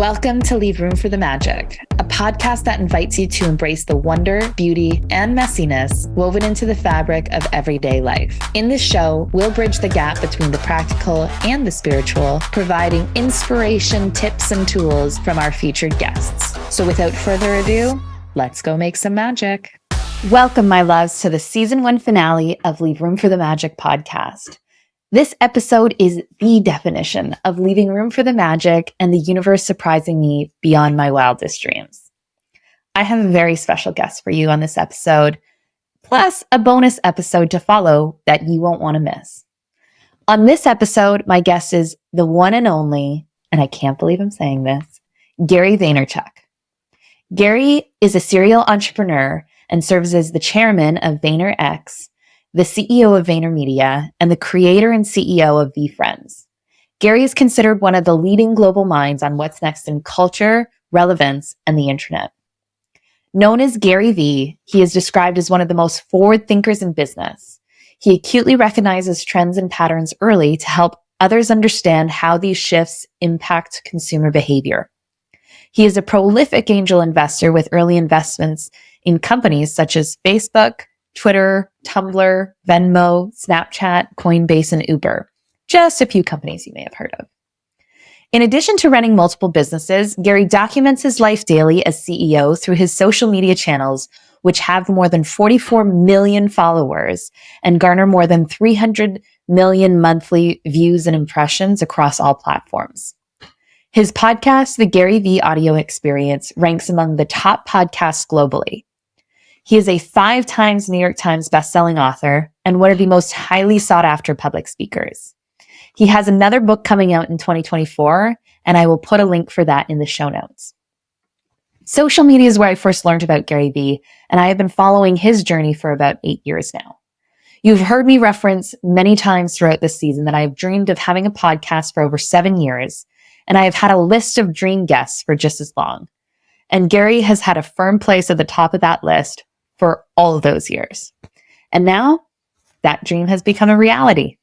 Welcome to Leave Room for the Magic, a podcast that invites you to embrace the wonder, beauty, and messiness woven into the fabric of everyday life. In this show, we'll bridge the gap between the practical and the spiritual, providing inspiration, tips, and tools from our featured guests. So without further ado, let's go make some magic. Welcome, my loves, to the season 1 finale of Leave Room for the Magic podcast. This episode is the definition of leaving room for the magic and the universe surprising me beyond my wildest dreams. I have a very special guest for you on this episode, plus a bonus episode to follow that you won't want to miss. On this episode, my guest is the one and only, and I can't believe I'm saying this, Gary Vaynerchuk. Gary is a serial entrepreneur and serves as the chairman of Vaynerchuk, the CEO of VaynerMedia, and the creator and CEO of VeeFriends. Gary is considered one of the leading global minds on what's next in culture, relevance, and the internet. Known as GaryVee, he is described as one of the most forward thinkers in business. He acutely recognizes trends and patterns early to help others understand how these shifts impact consumer behavior. He is a prolific angel investor with early investments in companies such as Facebook, Twitter, Tumblr, Venmo, Snapchat, Coinbase, and Uber. Just a few companies you may have heard of. In addition to running multiple businesses, Gary documents his life daily as CEO through his social media channels, which have more than 44 million followers and garner more than 300 million monthly views and impressions across all platforms. His podcast, The GaryVee Audio Experience, ranks among the top podcasts globally. He is a 5 times New York Times bestselling author and one of the most highly sought after public speakers. He has another book coming out in 2024, and I will put a link for that in the show notes. Social media is where I first learned about GaryVee, and I have been following his journey for about 8 years now. You've heard me reference many times throughout this season that I have dreamed of having a podcast for over 7 years, and I have had a list of dream guests for just as long. And Gary has had a firm place at the top of that list for all of those years. And now that dream has become a reality.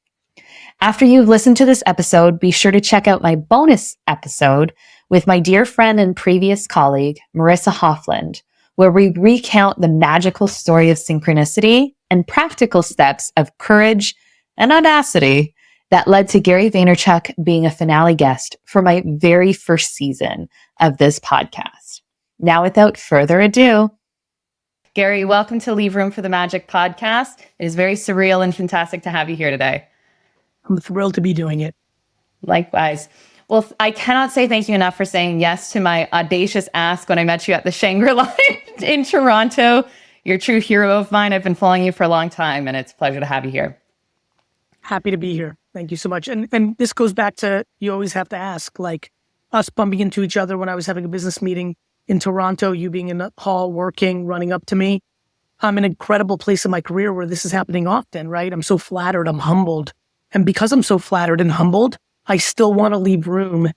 After you've listened to this episode, be sure to check out my bonus episode with my dear friend and previous colleague, Marissa Hoffland, where we recount the magical story of synchronicity and practical steps of courage and audacity that led to Gary Vaynerchuk being a finale guest for my very first season of this podcast. Now, without further ado, Gary, welcome to Leave Room for the Magic podcast. It is very surreal and fantastic to have you here today. I'm thrilled to be doing it. Likewise. Well, I cannot say thank you enough for saying yes to my audacious ask when I met you at the Shangri-La in Toronto. You're a true hero of mine. I've been following you for a long time, and it's a pleasure to have you here. Happy to be here. Thank you so much. And this goes back to, you always have to ask, like us bumping into each other when I was having a business meeting in Toronto, you being in the hall, working, running up to me. I'm in an incredible place in my career where this is happening often, right? I'm so flattered, I'm humbled. And because I'm so flattered and humbled, I still want to leave room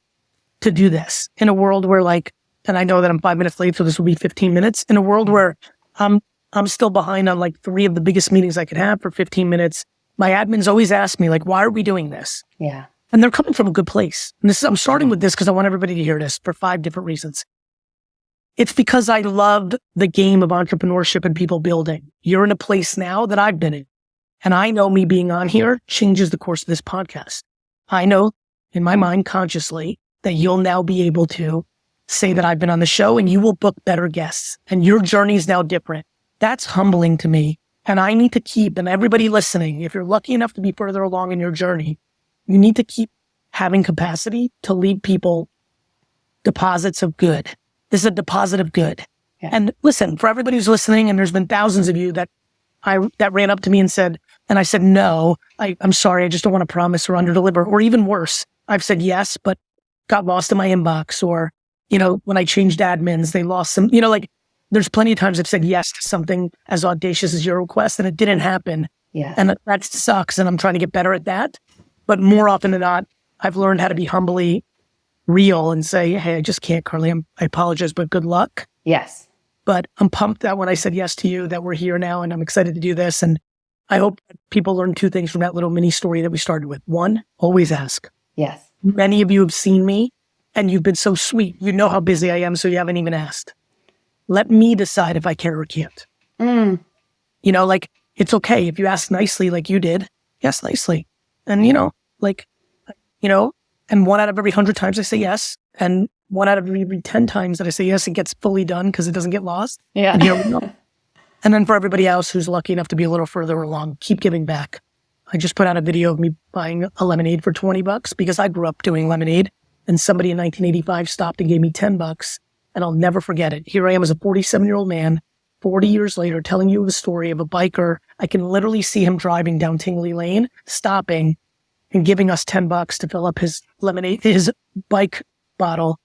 to do this in a world where and I know that I'm 5 minutes late, so this will be 15 minutes, in a world where I'm still behind on 3 of the biggest meetings I could have for 15 minutes. My admins always ask me, why are we doing this? Yeah. And they're coming from a good place. And I'm starting with this because I want everybody to hear this for 5 different reasons. It's because I loved the game of entrepreneurship and people building. You're in a place now that I've been in. And I know me being on here changes the course of this podcast. I know in my mind consciously that you'll now be able to say that I've been on the show and you will book better guests. And your journey is now different. That's humbling to me. And I need to keep, and everybody listening, if you're lucky enough to be further along in your journey, you need to keep having capacity to leave people deposits of good. This is a deposit of good. Yeah. And listen, for everybody who's listening, and there's been thousands of you that ran up to me and said, and I said, no, I'm sorry, I just don't want to promise or underdeliver. Or even worse, I've said yes, but got lost in my inbox. Or, when I changed admins, they lost some, there's plenty of times I've said yes to something as audacious as your request and it didn't happen. Yeah. And that sucks. And I'm trying to get better at that. But more often than not, I've learned how to be humbly real and say, hey, I just can't, Karlee. I apologize, but good luck. Yes. But I'm pumped that when I said yes to you, that we're here now and I'm excited to do this. And I hope people learn 2 things from that little mini story that we started with. 1, always ask. Yes. Many of you have seen me and you've been so sweet. You know how busy I am, so you haven't even asked. Let me decide if I can or can't. Like, it's okay if you ask nicely like you did. Yes, nicely. And, and 1 out of every 100 times I say yes. And 1 out of every 10 times that I say yes, it gets fully done because it doesn't get lost. Yeah. And here we go. And then for everybody else who's lucky enough to be a little further along, keep giving back. I just put out a video of me buying a lemonade for $20 because I grew up doing lemonade, and somebody in 1985 stopped and gave me $10, and I'll never forget it. Here I am as a 47-year-old man, 40 years later, telling you a story of a biker. I can literally see him driving down Tingley Lane, stopping and giving us $10 to fill up his lemonade, his bike bottle.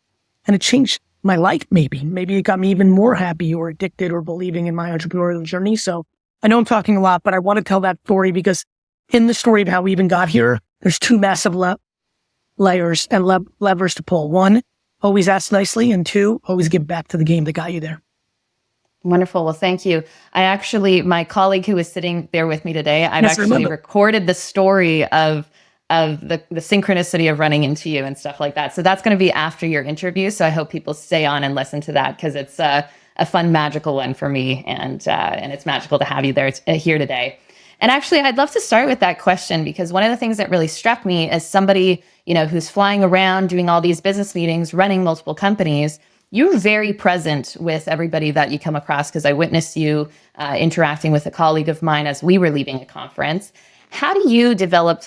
And it changed my life, maybe. Maybe it got me even more happy or addicted or believing in my entrepreneurial journey. So I know I'm talking a lot, but I want to tell that story because in the story of how we even got here, there's two massive layers and levers to pull. One, always ask nicely. And two, always give back to the game that got you there. Wonderful. Well, thank you. My colleague who was sitting there with me today, I've actually recorded the story of the synchronicity of running into you and stuff like that. So that's going to be after your interview. So I hope people stay on and listen to that because it's a fun, magical one for me. And it's magical to have you there here today. And actually, I'd love to start with that question because one of the things that really struck me as somebody, who's flying around doing all these business meetings, running multiple companies, you're very present with everybody that you come across because I witnessed you interacting with a colleague of mine as we were leaving a conference. How do you develop,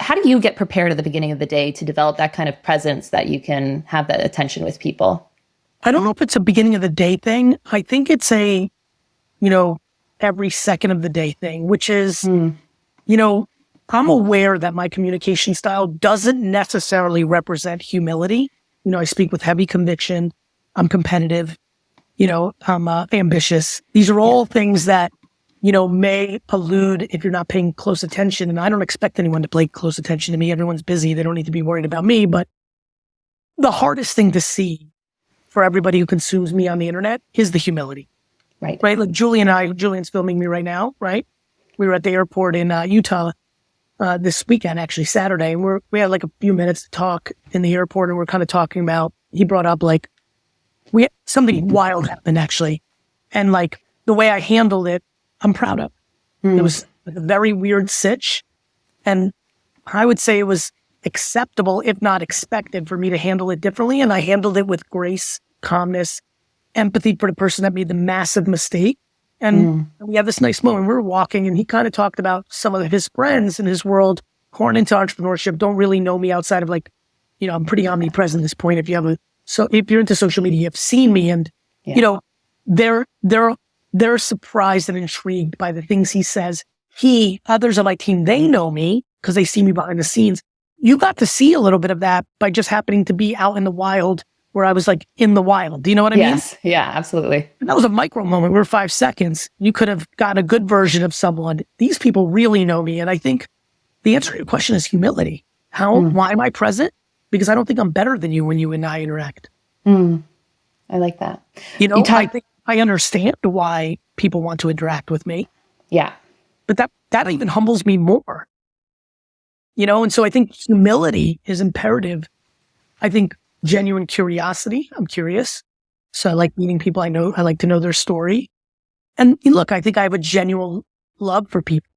how do you get prepared at the beginning of the day to develop that kind of presence that you can have that attention with people? I don't know if it's a beginning of the day thing. I think it's a, every second of the day thing, which is, I'm aware that my communication style doesn't necessarily represent humility. I speak with heavy conviction. I'm competitive. I'm ambitious. These are all things that, may elude if you're not paying close attention. And I don't expect anyone to pay close attention to me. Everyone's busy. They don't need to be worried about me. But the hardest thing to see for everybody who consumes me on the internet is the humility. Right. Like Julian's filming me right now, right? We were at the airport in Utah this weekend, actually Saturday. And we had like a few minutes to talk in the airport, and we're kind of talking about, he brought up like, something wild happened actually. And like the way I handled it, I'm proud of. It was like a very weird sitch. And I would say it was acceptable, if not expected, for me to handle it differently. And I handled it with grace, calmness, empathy for the person that made the massive mistake. And we had this nice moment. We were walking and he kind of talked about some of his friends in his world who aren't into entrepreneurship, don't really know me outside of like, I'm pretty omnipresent at this point. If you're into social media, you've seen me and, they're surprised and intrigued by the things he says. Others on my team, they know me because they see me behind the scenes. You got to see a little bit of that by just happening to be out in the wild where I was like in the wild. Do you know what I mean? Yes. Yeah, absolutely. And that was a micro moment. We were 5 seconds. You could have gotten a good version of someone. These people really know me. And I think the answer to your question is humility. Why am I present? Because I don't think I'm better than you when you and I interact. I like that. I think I understand why people want to interact with me. Yeah. But that even humbles me more. And so I think humility is imperative. I think genuine curiosity. I'm curious. So I like meeting people I know. I like to know their story. And look, I think I have a genuine love for people.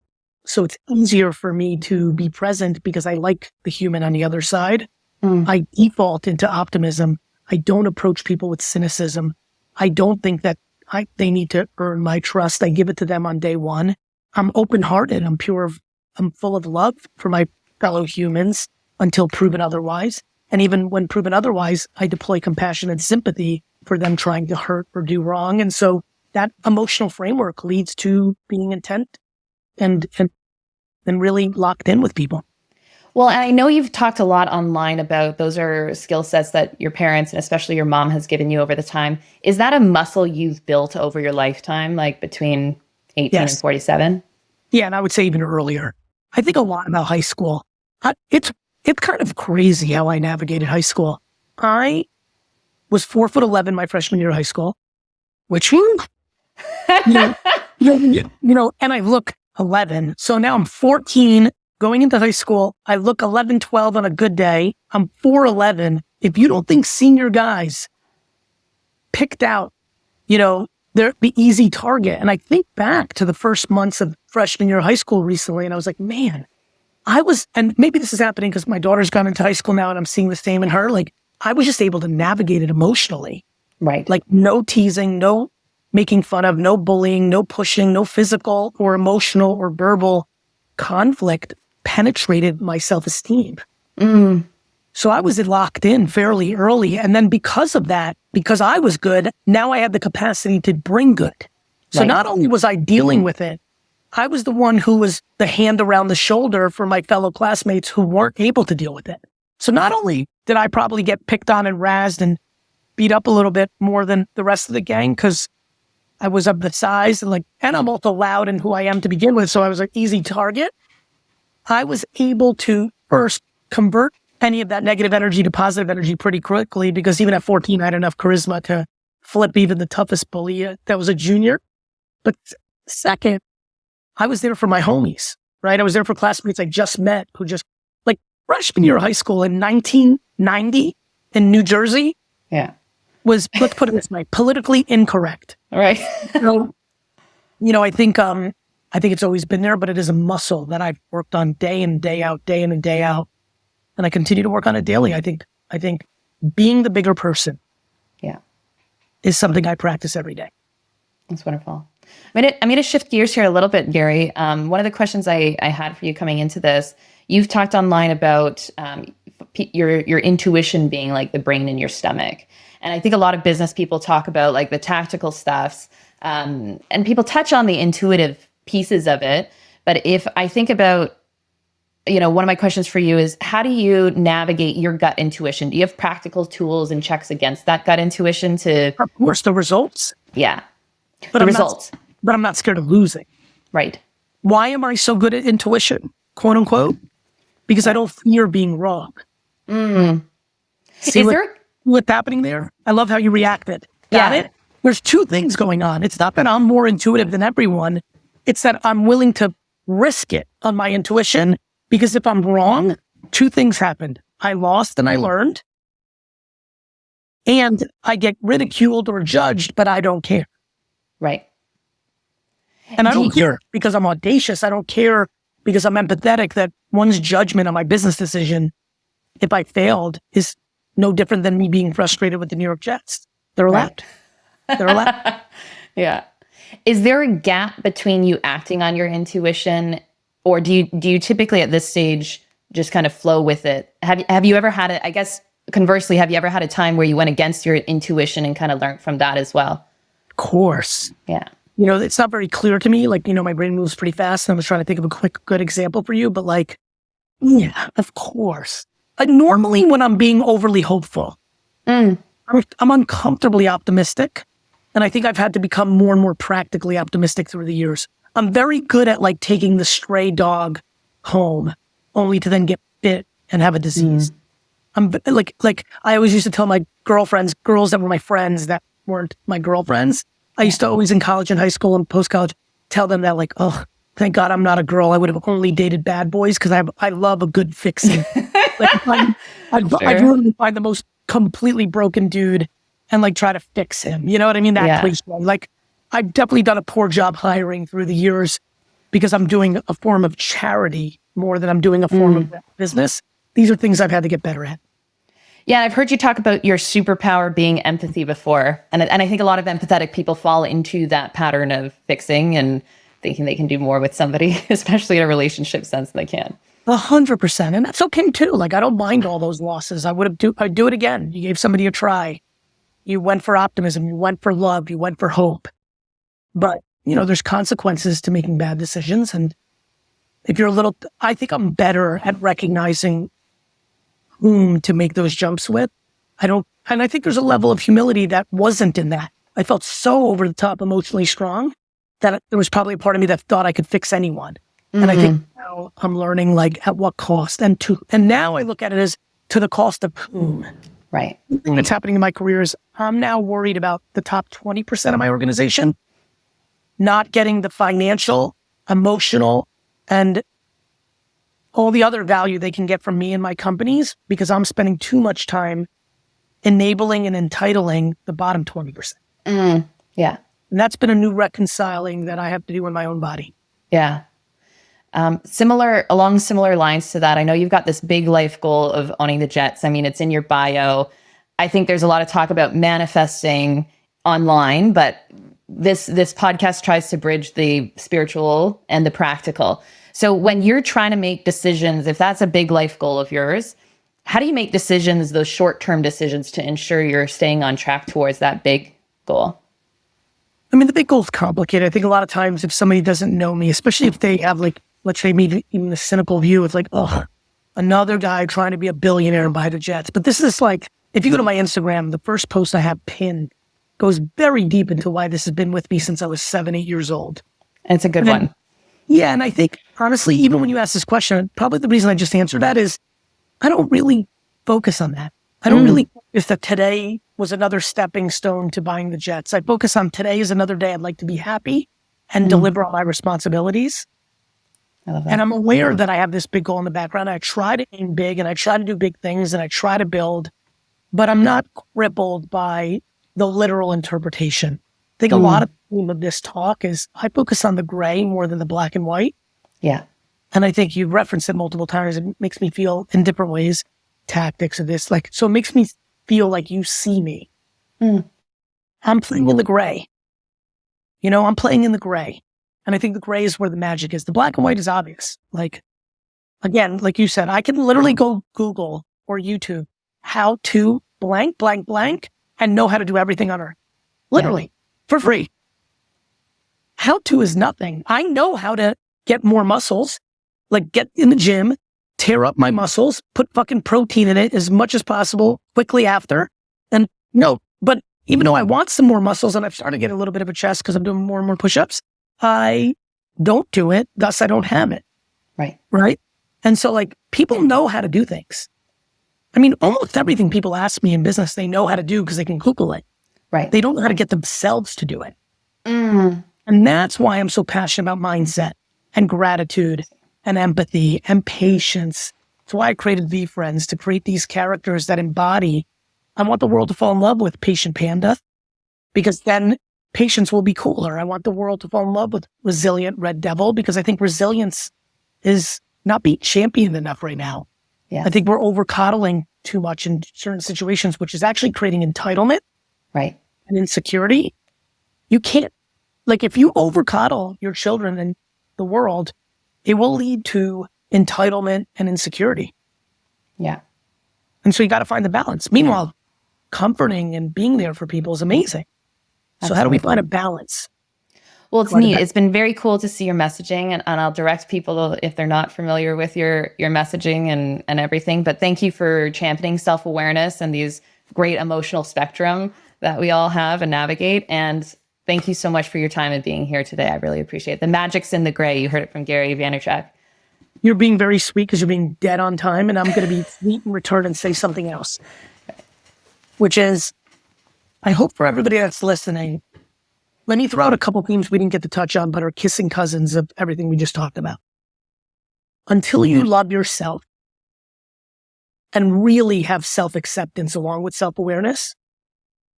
So it's easier for me to be present because I like the human on the other side. I default into optimism. I don't approach people with cynicism. I don't think that they need to earn my trust. I give it to them on day one. I'm open-hearted. I'm full of love for my fellow humans until proven otherwise. And even when proven otherwise, I deploy compassion and sympathy for them trying to hurt or do wrong. And so that emotional framework leads to being intent and really locked in with people. Well, and I know you've talked a lot online about those are skill sets that your parents and especially your mom has given you over the time. Is that a muscle you've built over your lifetime, like between 18 and 47? Yeah, and I would say even earlier. I think a lot about high school. It's kind of crazy how I navigated high school. I was 4'11" my freshman year of high school, which, and I look 11. So now I'm 14 going into high school. I look 11, 12 on a good day. I'm 4'11", if you don't think senior guys picked out, they're the easy target. And I think back to the first months of freshman year of high school recently, and I was like, man, and maybe this is happening because my daughter's gone into high school now and I'm seeing the same in her. Like, I was just able to navigate it emotionally. Right. Like, no teasing, no making fun of, no bullying, no pushing, no physical or emotional or verbal conflict penetrated my self-esteem. So I was locked in fairly early. And then because of that, because I was good, now I had the capacity to bring good. So not only was I dealing with it, I was the one who was the hand around the shoulder for my fellow classmates who weren't able to deal with it. So not only did I probably get picked on and razzed and beat up a little bit more than the rest of the gang because I was of the size and I'm also loud in who I am to begin with. So I was an easy target. I was able to first convert any of that negative energy to positive energy pretty quickly because even at 14, I had enough charisma to flip even the toughest bully that was a junior. But second, I was there for my homies, right? I was there for classmates I just met who just, freshman year of high school in 1990 in New Jersey. Yeah. Was, let's put it this way, politically incorrect. Right. I think it's always been there, but it is a muscle that I've worked on day in and day out, day in and day out. And I continue to work on it daily. I think being the bigger person is something I practice every day. That's wonderful. I'm going to shift gears here a little bit, Gary. One of the questions I had for you coming into this, you've talked online about your intuition being like the brain in your stomach. And I think a lot of business people talk about like the tactical stuffs, and people touch on the intuitive pieces of it. But if I think about, one of my questions for you is, how do you navigate your gut intuition? Do you have practical tools and checks against that gut intuition to... Of course, the results. Yeah. But I'm not scared of losing. Right. Why am I so good at intuition, quote unquote? Because I don't fear being wrong. See what's happening there? I love how you reacted. Got it? There's two things going on. It's not that I'm more intuitive than everyone. It's that I'm willing to risk it on my intuition, because if I'm wrong, two things happened. I lost and I learned. And I get ridiculed or judged, but I don't care. Right. And I don't care because I'm audacious. I don't care because I'm empathetic that one's judgment on my business decision, if I failed, is no different than me being frustrated with the New York Jets. They're allowed. Right. They're allowed. Yeah. Is there a gap between you acting on your intuition, or do you typically at this stage just kind of flow with it? Have you ever had it? I guess conversely, have you ever had a time where you went against your intuition and kind of learned from that as well? Of course. Yeah. It's not very clear to me. My brain moves pretty fast, and I was trying to think of a quick, good example for you. But yeah, of course. Normally, when I'm being overly hopeful, I'm uncomfortably optimistic, and I think I've had to become more and more practically optimistic through the years. I'm very good at taking the stray dog home, only to then get bit and have a disease. I'm I always used to tell my girls that were my friends that weren't my girlfriends. I used to always in college and high school and post-college tell them that oh, thank God I'm not a girl. I would have only dated bad boys because I love a good fixing. I'd really find the most completely broken dude and try to fix him. You know what I mean? That cliche. I've definitely done a poor job hiring through the years because I'm doing a form of charity more than I'm doing a form of business. These are things I've had to get better at. Yeah, I've heard you talk about your superpower being empathy before. And I think a lot of empathetic people fall into that pattern of fixing and thinking they can do more with somebody, especially in a relationship sense than they can. 100%. And that's okay too. I don't mind all those losses. I'd do it again. You gave somebody a try. You went for optimism. You went for love. You went for hope. But, there's consequences to making bad decisions. And if you're I think I'm better at recognizing whom to make those jumps with. And I think there's a level of humility that wasn't in that. I felt so over the top emotionally strong that there was probably a part of me that thought I could fix anyone. And I think now I'm learning at what cost and now I look at it as to the cost of whom. Right. The thing that's happening in my career is I'm now worried about the top 20% of my organization not getting the financial, emotional, and all the other value they can get from me and my companies because I'm spending too much time enabling and entitling the bottom 20%. Yeah. And that's been a new reconciling that I have to do in my own body. Yeah. Along similar lines to that, I know you've got this big life goal of owning the jets. I mean, it's in your bio. I think there's a lot of talk about manifesting online, but this podcast tries to bridge the spiritual and the practical. So when you're trying to make decisions, if that's a big life goal of yours, how do you make decisions, those short-term decisions, to ensure you're staying on track towards that big goal? I mean, the big goal is complicated. I think a lot of times if somebody doesn't know me, especially if they have like, let's say maybe even a cynical view, it's like, oh, another guy trying to be a billionaire and buy the jets. But this is like, if you go to my Instagram, the first post I have pinned goes very deep into why this has been with me since I was 7, 8 years old. And it's a good one. Yeah. And I think, honestly, even when you ask this question, probably the reason I just answered that is I don't really focus on that. I don't really focus that today was another stepping stone to buying the jets. I focus on today is another day I'd like to be happy and deliver on my responsibilities. I love that. And I'm aware that I have this big goal in the background. I try to aim big and I try to do big things and I try to build, but I'm not crippled by the literal interpretation. I think a lot of the theme of this talk is I focus on the gray more than the black and white. Yeah. And I think you've referenced it multiple times. It makes me feel in different ways, tactics of this, like, so it makes me feel like you see me. I'm playing in the gray. You know, I'm playing in the gray. And I think the gray is where the magic is. The black and white is obvious. Like, again, like you said, I can literally go Google or YouTube how to blank, blank, blank, and know how to do everything on earth. Literally, for free. How to is nothing. I know how to get more muscles, like get in the gym, tear up my muscles, put fucking protein in it as much as possible quickly after. And no, but even though I want some more muscles and I've started to get a little bit of a chest because I'm doing more and more push-ups, I don't do it. Thus, I don't have it. Right. And so like people know how to do things. I mean, almost everything people ask me in business, they know how to do because they can Google it. Right. They don't know how to get themselves to do it. And that's why I'm so passionate about mindset and gratitude and empathy and patience. That's why I created VeeFriends, to create these characters that embody, I want the world to fall in love with Patient Panda, because then patience will be cooler. I want the world to fall in love with Resilient Red Devil, because I think resilience is not being championed enough right now. Yeah. I think we're over coddling too much in certain situations, which is actually creating entitlement. Right. And insecurity. You can't, like, if you over coddle your children and the world, it will lead to entitlement and insecurity. Yeah. And so you got to find the balance. Meanwhile, comforting and being there for people is amazing. So how do we find a balance? Well, it's neat. It's been very cool to see your messaging, and I'll direct people if they're not familiar with your messaging and everything. But thank you for championing self-awareness and these great emotional spectrum that we all have and navigate. And thank you so much for your time and being here today. I really appreciate it. The magic's in the gray. You heard it from Gary Vaynerchuk. You're being very sweet because you're being dead on time, and I'm going to be sweet in return and say something else, which is, I hope for everybody that's listening, let me throw out a couple themes we didn't get to touch on, but are kissing cousins of everything we just talked about. Until you love yourself and really have self-acceptance along with self-awareness,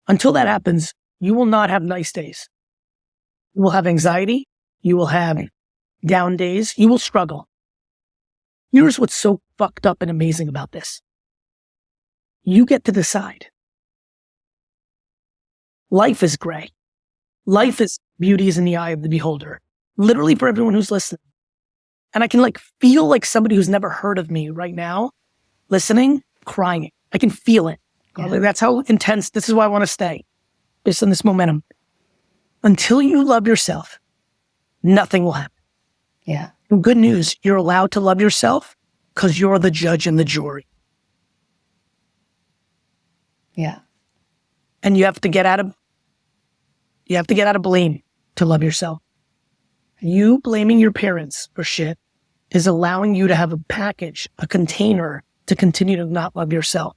until that happens, you will not have nice days. You will have anxiety. You will have down days. You will struggle. Here's what's so fucked up and amazing about this. You get to decide. Life is gray. Life is beauty is in the eye of the beholder. Literally for everyone who's listening. And I can feel like somebody who's never heard of me right now, listening, crying. I can feel it. Yeah. That's how intense. This is why I want to stay. Based on this momentum. Until you love yourself, nothing will happen. Yeah. And good news, you're allowed to love yourself because you're the judge and the jury. Yeah. And you have to get out of blame to love yourself. You blaming your parents for shit is allowing you to have a package, a container to continue to not love yourself.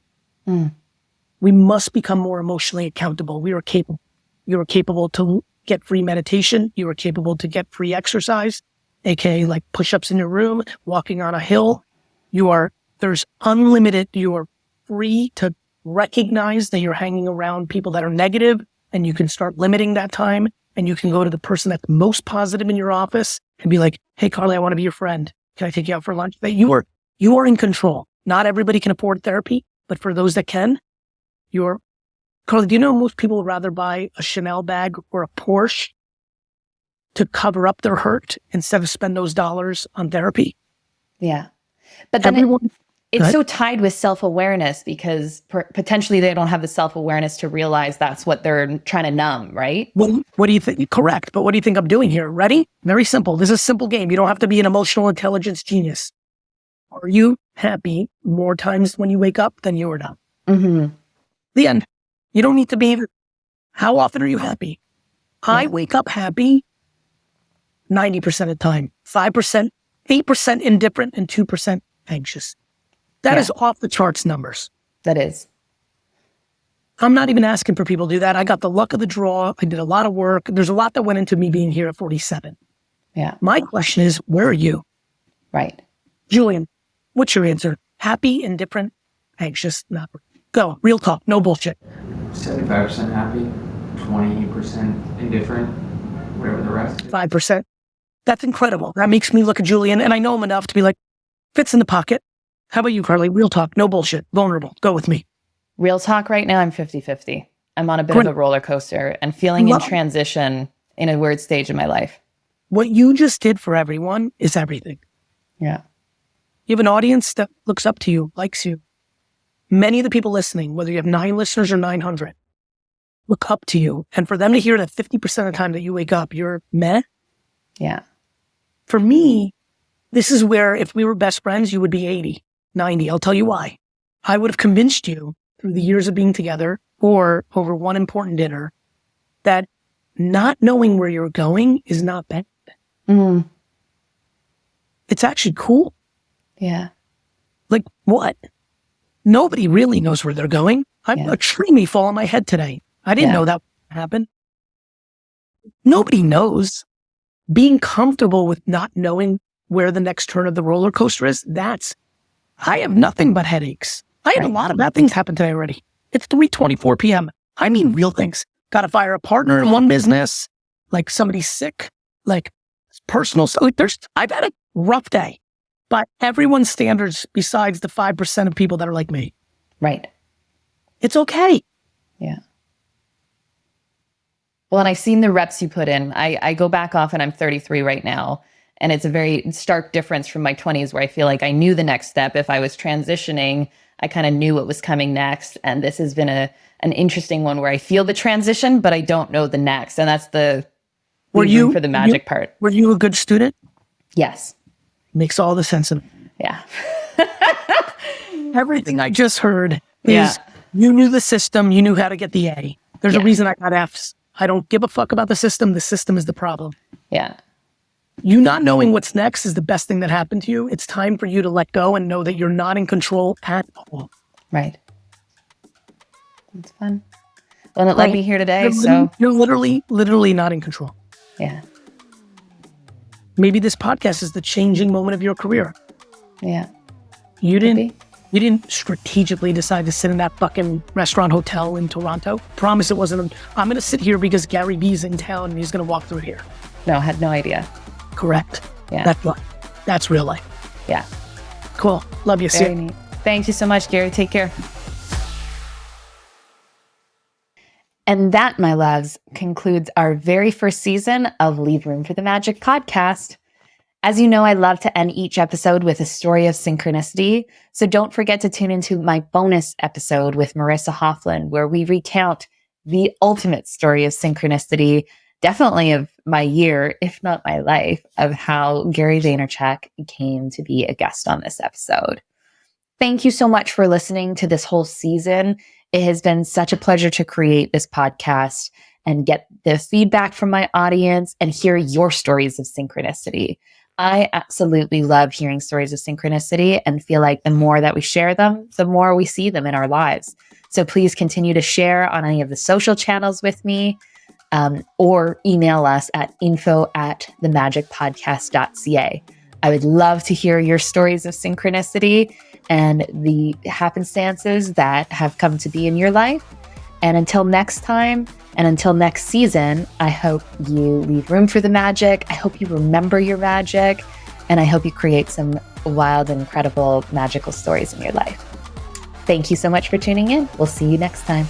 We must become more emotionally accountable. We are capable. You are capable to get free meditation. You are capable to get free exercise, aka like push-ups in your room, walking on a hill. There's unlimited, you are free to recognize that you're hanging around people that are negative, and you can start limiting that time, and you can go to the person that's most positive in your office and be like, hey, Karlee, I want to be your friend. Can I take you out for lunch? That you are in control. Not everybody can afford therapy, but for those that can, Karlee, do you know most people would rather buy a Chanel bag or a Porsche to cover up their hurt instead of spend those dollars on therapy? Yeah. But then it's so tied with self-awareness because potentially they don't have the self-awareness to realize that's what they're trying to numb, right? Well, what do you think? Correct. But what do you think I'm doing here? Ready? Very simple. This is a simple game. You don't have to be an emotional intelligence genius. Are you happy more times when you wake up than you are not? Mm-hmm. The end. You don't need to be. How often are you happy? Yeah. I wake up happy 90% of the time. 5%, 8% indifferent, and 2% anxious. That is off the charts numbers. That is. I'm not even asking for people to do that. I got the luck of the draw. I did a lot of work. There's a lot that went into me being here at 47. Yeah. My question is, where are you? Right. Julian, what's your answer? Happy, indifferent, anxious, not. Go. Real talk. No bullshit. 75% happy, 20% indifferent, whatever the rest is. 5%. That's incredible. That makes me look at Julian, and I know him enough to be like, fits in the pocket. How about you, Karlee? Real talk, no bullshit, vulnerable. Go with me. Real talk right now, I'm 50-50. I'm on a bit of a roller coaster and feeling in transition in a weird stage in my life. What you just did for everyone is everything. Yeah. You have an audience that looks up to you, likes you. Many of the people listening, whether you have 9 listeners or 900, look up to you. And for them to hear that 50% of the time that you wake up, you're meh. Yeah. For me, this is where if we were best friends, you would be 80, 90. I'll tell you why. I would have convinced you through the years of being together or over one important dinner that not knowing where you're going is not bad. Mm. It's actually cool. Yeah. Like what? Nobody really knows where they're going. A tree may fall on my head today. I didn't know that would happen. Nobody knows. Being comfortable with not knowing where the next turn of the roller coaster is, I have nothing but headaches. I had a lot of bad things happen today already. It's 3:24 p.m. I mean real things. Got to fire a partner in one business. Like somebody's sick. Like personal. So I've had a rough day. By everyone's standards besides the 5% of people that are like me. Right. It's okay. Yeah. Well, and I've seen the reps you put in. I go back off and I'm 33 right now. And it's a very stark difference from my 20s where I feel like I knew the next step. If I was transitioning, I kind of knew what was coming next. And this has been an interesting one where I feel the transition, but I don't know the next. And that's the reason for the magic part. Were you a good student? Yes. Makes all the sense of Yeah. Everything I just heard is you knew the system, you knew how to get the A. There's a reason I got Fs. I don't give a fuck about the system. The system is the problem. Yeah. You not knowing what's next is the best thing that happened to you. It's time for you to let go and know that you're not in control at all. Right. It's fun. Well, it led me here today, You're literally not in control. Yeah. Maybe this podcast is the changing moment of your career. Yeah. You didn't strategically decide to sit in that fucking restaurant hotel in Toronto. Promise it wasn't. I'm going to sit here because GaryVee's in town and he's going to walk through here. No, I had no idea. Correct. Yeah. That's life. That's real life. Yeah. Cool. Love you. Very neat. Thank you so much, Gary. Take care. And that, my loves, concludes our very first season of Leave Room for the Magic podcast. As you know, I love to end each episode with a story of synchronicity. So don't forget to tune into my bonus episode with Marissa Hoffland, where we recount the ultimate story of synchronicity, definitely of my year, if not my life, of how Gary Vaynerchuk came to be a guest on this episode. Thank you so much for listening to this whole season. It has been such a pleasure to create this podcast and get the feedback from my audience and hear your stories of synchronicity. I absolutely love hearing stories of synchronicity and feel like the more that we share them, the more we see them in our lives. So please continue to share on any of the social channels with me, or email us at info@themagicpodcast.ca. I would love to hear your stories of synchronicity. and the happenstances that have come to be in your life. And until next time, and until next season, I hope you leave room for the magic. I hope you remember your magic. And I hope you create some wild, incredible, magical stories in your life. Thank you so much for tuning in. We'll see you next time.